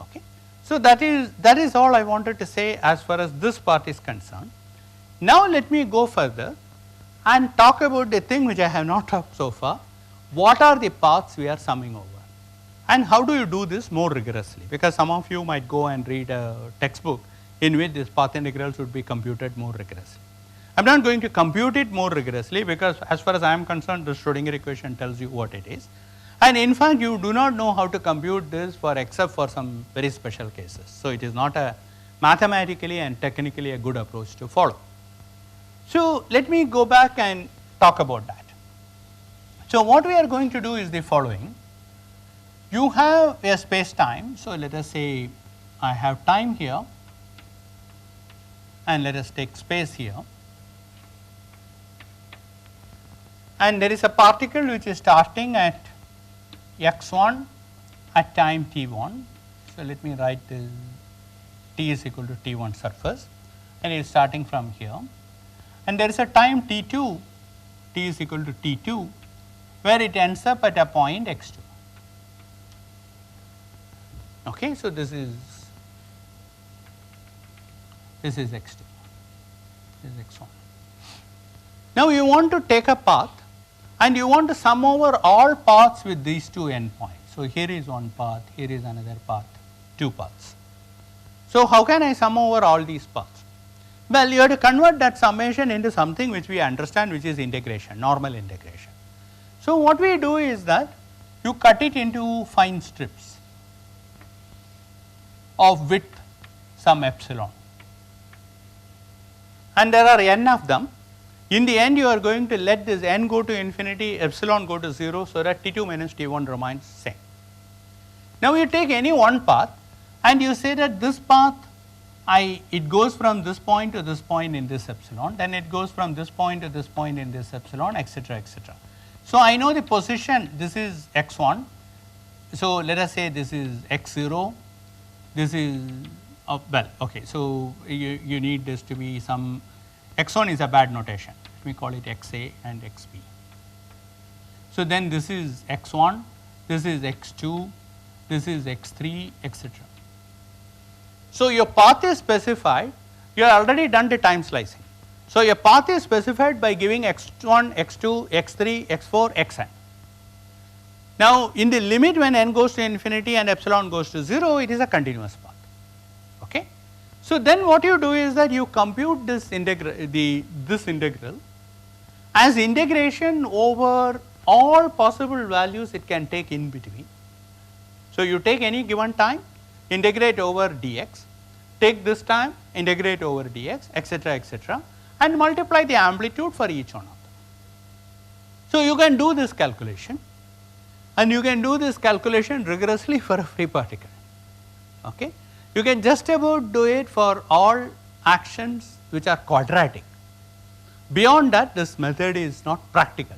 Okay. So, that is all I wanted to say as far as this part is concerned. Now, let me go further and talk about the thing which I have not talked so far. What are the paths we are summing over, and how do you do this more rigorously? Because some of you might go and read a textbook in which this path integral should be computed more rigorously. I am not going to compute it more rigorously because as far as I am concerned, the Schrodinger equation tells you what it is. And in fact, you do not know how to compute this except for some very special cases. So, it is not a mathematically and technically a good approach to follow. So, let me go back and talk about that. So, what we are going to do is the following. You have a space time. So, let us say I have time here and let us take space here, and there is a particle which is starting at x1 at time t1. So, let me write this t is equal to t1 surface, and it is starting from here, and there is a time t2, t is equal to t2, where it ends up at a point x2. Okay. So, this is x2, this is x1. Now, you want to take a path and you want to sum over all paths with these two endpoints. So, here is one path, here is another path, two paths. So, how can I sum over all these paths? Well, you have to convert that summation into something which we understand, which is integration, normal integration. So, what we do is that you cut it into fine strips of width some epsilon, and there are n of them. In the end, you are going to let this n go to infinity, epsilon go to 0, so that T2 minus T1 remains same. Now, you take any one path and you say that this path, it goes from this point to this point in this epsilon, then it goes from this point to this point in this epsilon, etc., etc. So, I know the position, this is x1. So, let us say this is x0, this is, well, okay. So, you need this to be some, x1 is a bad notation, let me call it xa and xb. So, then this is x1, this is x2, this is x3, etc. So, your path is specified, you have already done the time slicing. So, your path is specified by giving x1, x2, x3, x4, xn. Now, in the limit when n goes to infinity and epsilon goes to 0, it is a continuous path. Okay? So, then what you do is that you compute this integral, this integral as integration over all possible values it can take in between. So, you take any given time, integrate over dx, take this time, integrate over dx, etc., etc., and multiply the amplitude for each one of them. So, you can do this calculation, and you can do this calculation rigorously for a free particle. Okay? You can just about do it for all actions which are quadratic. Beyond that, this method is not practical.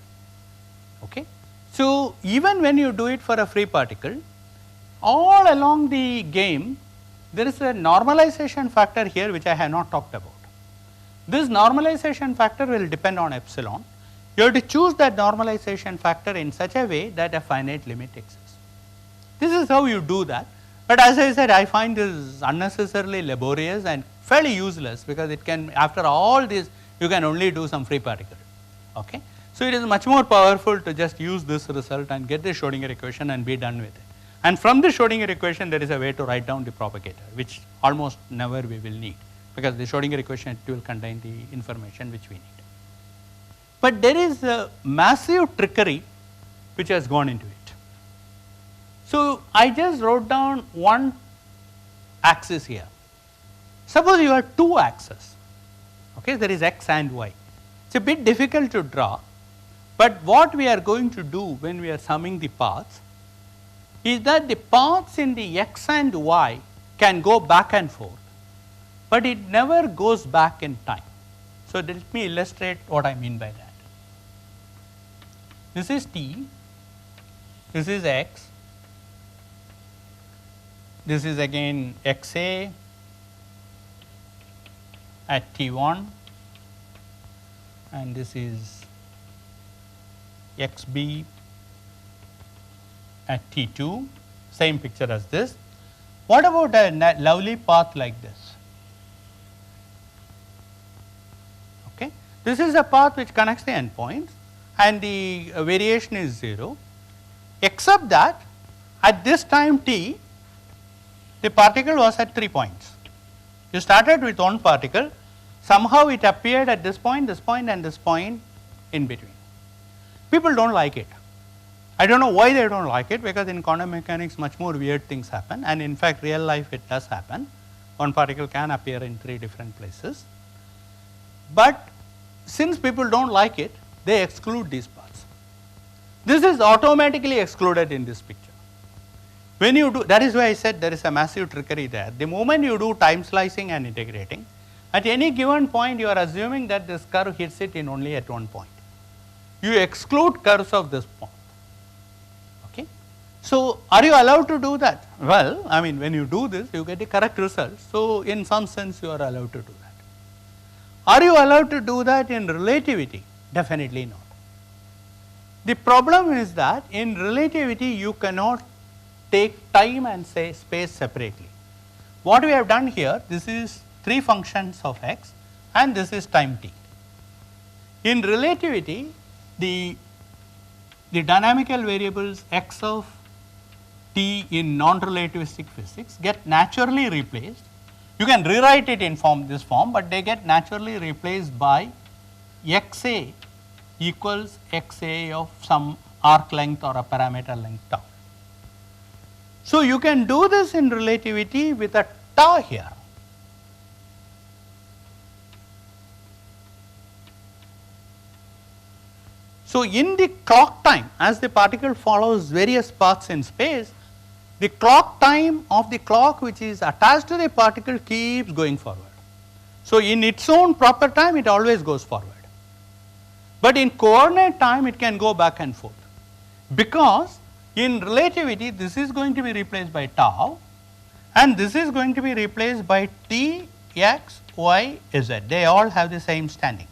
Okay? So, even when you do it for a free particle, all along the game, there is a normalization factor here which I have not talked about. This normalization factor will depend on epsilon. You have to choose that normalization factor in such a way that a finite limit exists. This is how you do that. But as I said, I find this unnecessarily laborious and fairly useless, because it can, after all this, you can only do some free particle. Okay? So, it is much more powerful to just use this result and get the Schrodinger equation and be done with it. And from the Schrodinger equation, there is a way to write down the propagator, which almost never we will need, because the Schrodinger equation it will contain the information which we need. But there is a massive trickery which has gone into it. So, I just wrote down one axis here. Suppose you have two axes, okay, there is x and y. It is a bit difficult to draw, but what we are going to do when we are summing the paths is that the paths in the x and y can go back and forth, but it never goes back in time. So, let me illustrate what I mean by that. This is t, this is x, this is again xa at t1, and this is xb at t2, same picture as this. What about a lovely path like this? Okay. This is a path which connects the endpoints and the variation is 0, except that at this time t, the particle was at 3 points. You started with one particle, somehow it appeared at this point and this point in between. People do not like it. I do not know why they do not like it, because in quantum mechanics much more weird things happen, and in fact real life it does happen. One particle can appear in 3 different places. But since people do not like it, they exclude these paths. This is automatically excluded in this picture. When you do, that is why I said there is a massive trickery there. The moment you do time slicing and integrating, at any given point you are assuming that this curve hits it in only at one point. You exclude curves of this point. Okay? So, are you allowed to do that? Well, I mean, when you do this, you get the correct result. So, in some sense you are allowed to do that. Are you allowed to do that in relativity? Definitely not. The problem is that in relativity you cannot take time and say space separately. What we have done here, this is 3 functions of x and this is time t. In relativity, the dynamical variables x of t in non-relativistic physics get naturally replaced. You can rewrite it in this form, but they get naturally replaced by xa equals xa of some arc length or a parameter length tau. So, you can do this in relativity with a tau here. So, in the clock time, as the particle follows various paths in space, the clock time of the clock which is attached to the particle keeps going forward. So, in its own proper time it always goes forward, but in coordinate time it can go back and forth, because in relativity this is going to be replaced by tau and this is going to be replaced by t, x, y, z. They all have the same standing.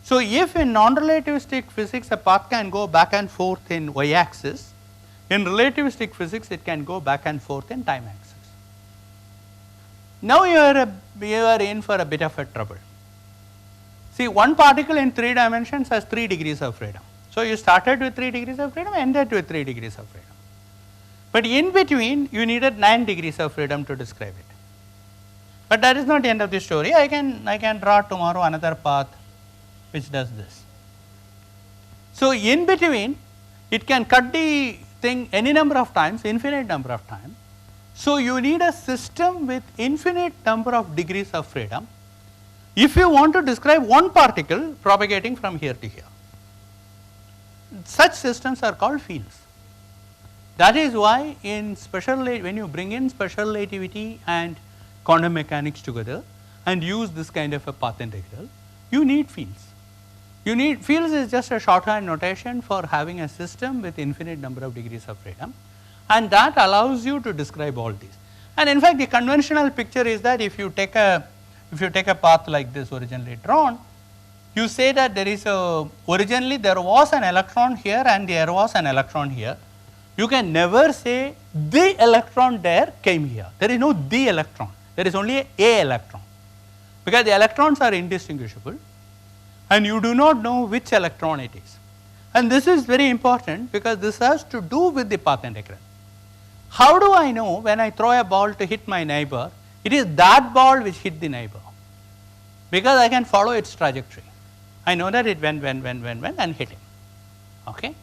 So, if in non-relativistic physics a path can go back and forth in y axis, in relativistic physics it can go back and forth in time axis. Now, you are in for a bit of a trouble. See, one particle in 3 dimensions has 3 degrees of freedom. So, you started with 3 degrees of freedom, ended with 3 degrees of freedom, but in between you needed 9 degrees of freedom to describe it. But that is not the end of the story. I can draw tomorrow another path which does this. So, in between it can cut the thing any number of times, infinite number of times. So, you need a system with infinite number of degrees of freedom if you want to describe one particle propagating from here to here. Such systems are called fields. That is why in when you bring in special relativity and quantum mechanics together and use this kind of a path integral, you need fields. You need fields is just a shorthand notation for having a system with infinite number of degrees of freedom, and that allows you to describe all these. And in fact, the conventional picture is that if you take a path like this originally drawn, you say that there is originally there was an electron here and there was an electron here. You can never say the electron there came here. There is no the electron. There is only a electron, because the electrons are indistinguishable and you do not know which electron it is. And this is very important because this has to do with the path integral. How do I know when I throw a ball to hit my neighbor, it is that ball which hit the neighbor? Because I can follow its trajectory. I know that it went and hit him. Okay?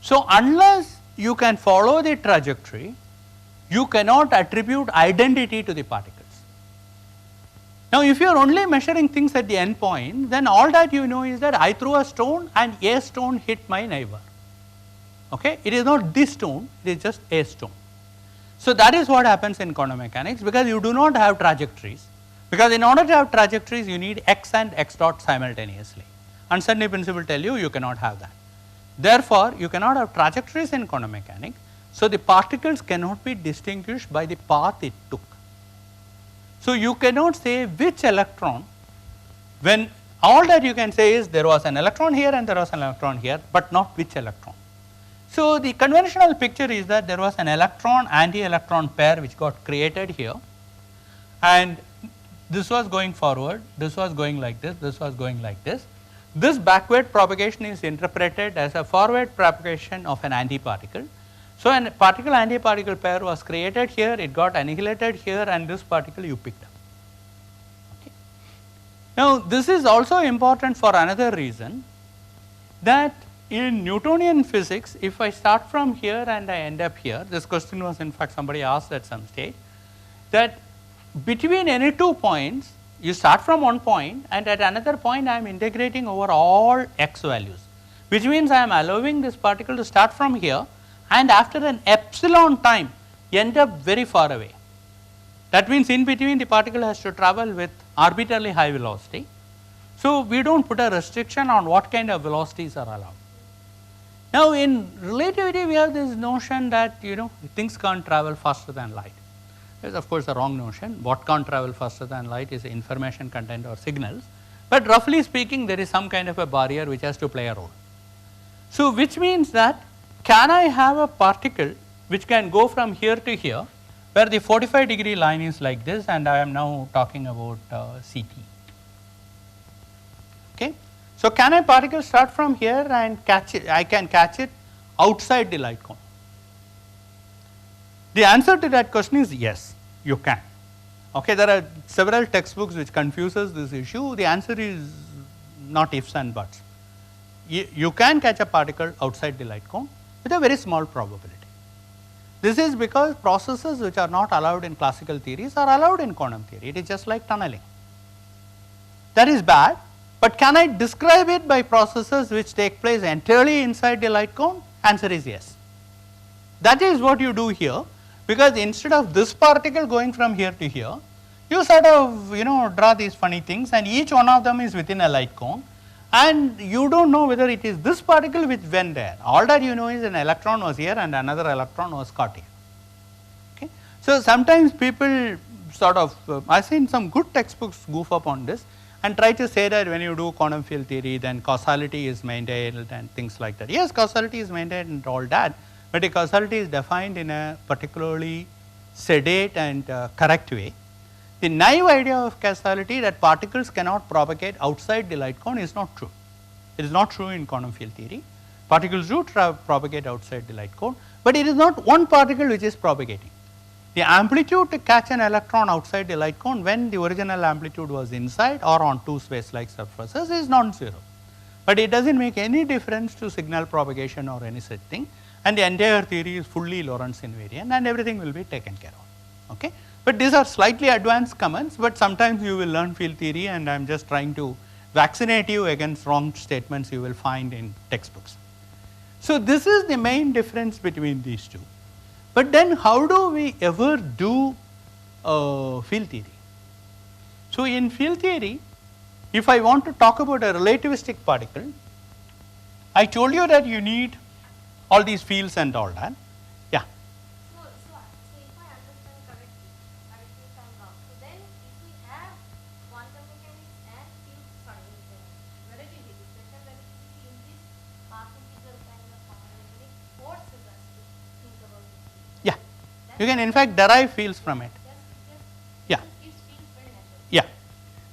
So, unless you can follow the trajectory, you cannot attribute identity to the particles. Now, if you are only measuring things at the end point, then all that you know is that I threw a stone and a stone hit my neighbor. Okay? It is not this stone, it is just a stone. So, that is what happens in quantum mechanics, because you do not have trajectories, because in order to have trajectories you need x and x dot simultaneously. Uncertainty principle tell you cannot have that. Therefore, you cannot have trajectories in quantum mechanics. So, the particles cannot be distinguished by the path it took. So, you cannot say which electron, when all that you can say is there was an electron here and there was an electron here, but not which electron. So, the conventional picture is that there was an electron anti-electron pair which got created here, and this was going forward, this was going like this was going like this. This backward propagation is interpreted as a forward propagation of an antiparticle. So, a particle antiparticle pair was created here, it got annihilated here, and this particle you picked up. Okay. Now, this is also important for another reason, that in Newtonian physics, if I start from here and I end up here, this question was in fact somebody asked at some stage, that between any 2 points, you start from one point and at another point I am integrating over all x values, which means I am allowing this particle to start from here and after an epsilon time end up very far away. That means in between the particle has to travel with arbitrarily high velocity. So, we do not put a restriction on what kind of velocities are allowed. Now, in relativity we have this notion that things can't travel faster than light. That is of course a wrong notion. What can't travel faster than light is information content or signals, but roughly speaking there is some kind of a barrier which has to play a role. So, which means that can I have a particle which can go from here to here, where the 45-degree line is like this, and I am now talking about CT. Okay. So, can a particle start from here and catch it? I can catch it outside the light cone. The answer to that question is yes, you can. Okay, there are several textbooks which confuses this issue. The answer is not ifs and buts. You can catch a particle outside the light cone with a very small probability. This is because processes which are not allowed in classical theories are allowed in quantum theory. It is just like tunneling. That is bad But can I describe it by processes which take place entirely inside the light cone? Answer is yes. That is what you do here, because instead of this particle going from here to here, you sort of draw these funny things, and each one of them is within a light cone, and you do not know whether it is this particle which went there. All that you know is an electron was here and another electron was caught here. Okay. So, sometimes people sort of, I have seen some good textbooks goof up on this and try to say that when you do quantum field theory, then causality is maintained and things like that. Yes, causality is maintained and all that, but the causality is defined in a particularly sedate and correct way. The naive idea of causality that particles cannot propagate outside the light cone is not true. It is not true in quantum field theory. Particles do propagate outside the light cone, but it is not one particle which is propagating. The amplitude to catch an electron outside the light cone when the original amplitude was inside or on two space-like surfaces is non-zero. But it does not make any difference to signal propagation or any such thing, and the entire theory is fully Lorentz invariant and everything will be taken care of. Okay? But these are slightly advanced comments, but sometimes you will learn field theory and I am just trying to vaccinate you against wrong statements you will find in textbooks. So, this is the main difference between these two. But then how do we ever do field theory? So, in field theory, if I want to talk about a relativistic particle, I told you that you need all these fields and all that. Yeah. So if I understand correctly, if I'm wrong, so then if we have quantum mechanics and relativity, special relativity in this particle kind of quantum mechanics forces us to think about it. Yeah. You can in fact derive fields from it. Yeah. Yeah.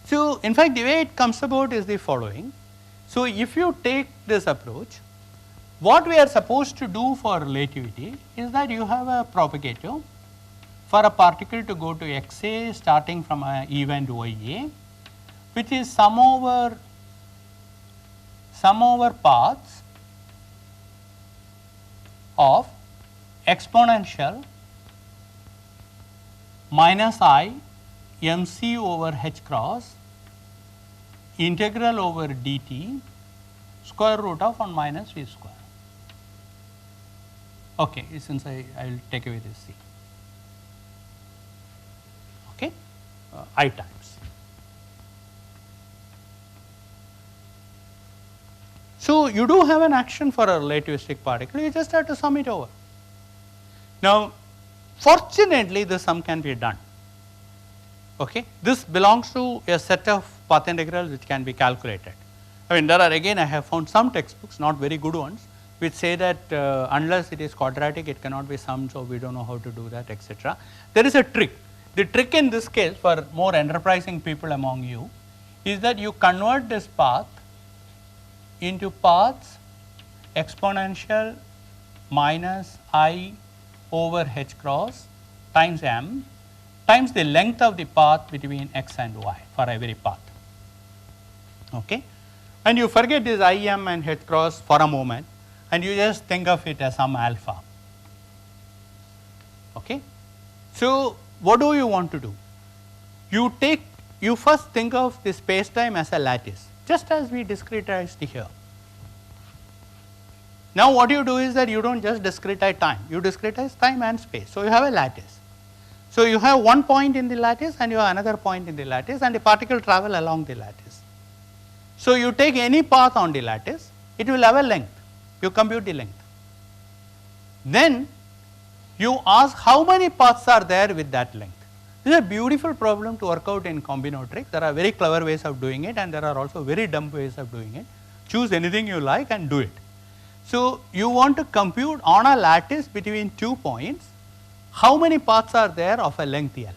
So, in fact, the way it comes about is the following. So, if you take this approach, what we are supposed to do for relativity is that you have a propagator for a particle to go to xa starting from an event ya, which is sum over paths of exponential minus I mc over h cross integral over dt square root of 1 minus v square. Okay, since I will take away this c. Okay, I times. So, you do have an action for a relativistic particle, you just have to sum it over. Now, fortunately, the sum can be done. Okay, this belongs to a set of path integrals which can be calculated. I mean, there are again, I have found some textbooks, not very good ones, which say that unless it is quadratic, it cannot be summed, so we do not know how to do that, etc. There is a trick. The trick in this case for more enterprising people among you is that you convert this path into paths exponential minus I over h cross times m times the length of the path between x and y for every path. Okay? And you forget this I m and h cross for a moment and you just think of it as some alpha. Okay? So, what do you want to do? You first think of the space time as a lattice, just as we discretized here. Now, what you do is that you do not just discretize time, you discretize time and space. So, you have a lattice. So, you have one point in the lattice and you have another point in the lattice and the particle travel along the lattice. So, you take any path on the lattice, it will have a length, you compute the length. Then you ask how many paths are there with that length. This is a beautiful problem to work out in combinatorics. There are very clever ways of doing it and there are also very dumb ways of doing it. Choose anything you like and do it. So, you want to compute on a lattice between 2 points, how many paths are there of a length L.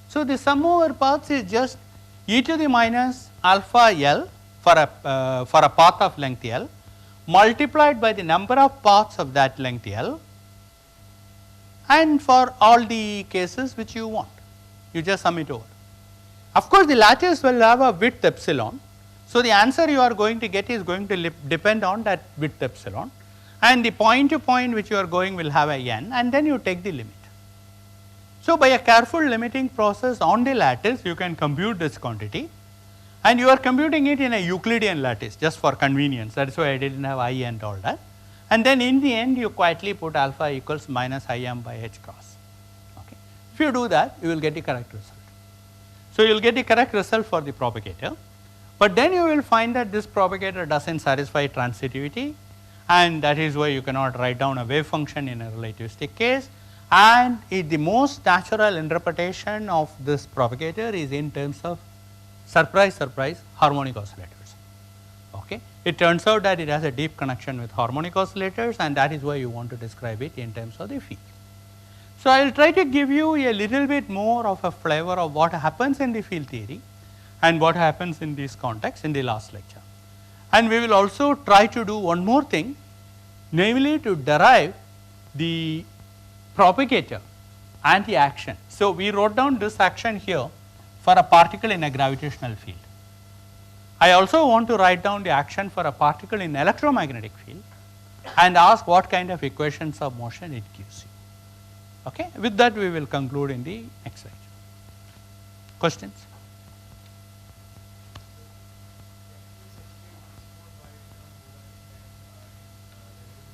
So, the sum over paths is just e to the minus alpha L for a path of length L multiplied by the number of paths of that length L and for all the cases which you want, you just sum it over. Of course, the lattice will have a width epsilon. So, the answer you are going to get is going to depend on that width epsilon and the point to point which you are going will have a n and then you take the limit. So, by a careful limiting process on the lattice you can compute this quantity and you are computing it in a Euclidean lattice just for convenience, that is why I did not have I and all that. And then in the end you quietly put alpha equals minus Im by h cross. Okay. If you do that, you will get the correct result. So, you will get the correct result for the propagator, but then you will find that this propagator does not satisfy transitivity, and that is why you cannot write down a wave function in a relativistic case, and the most natural interpretation of this propagator is in terms of surprise harmonic oscillators. Okay. It turns out that it has a deep connection with harmonic oscillators, and that is why you want to describe it in terms of the field. So, I will try to give you a little bit more of a flavor of what happens in the field theory and what happens in this context in the last lecture. And we will also try to do one more thing, namely to derive the propagator and the action. So, we wrote down this action here for a particle in a gravitational field. I also want to write down the action for a particle in electromagnetic field and ask what kind of equations of motion it gives you. Okay. With that, we will conclude in the next lecture. Questions?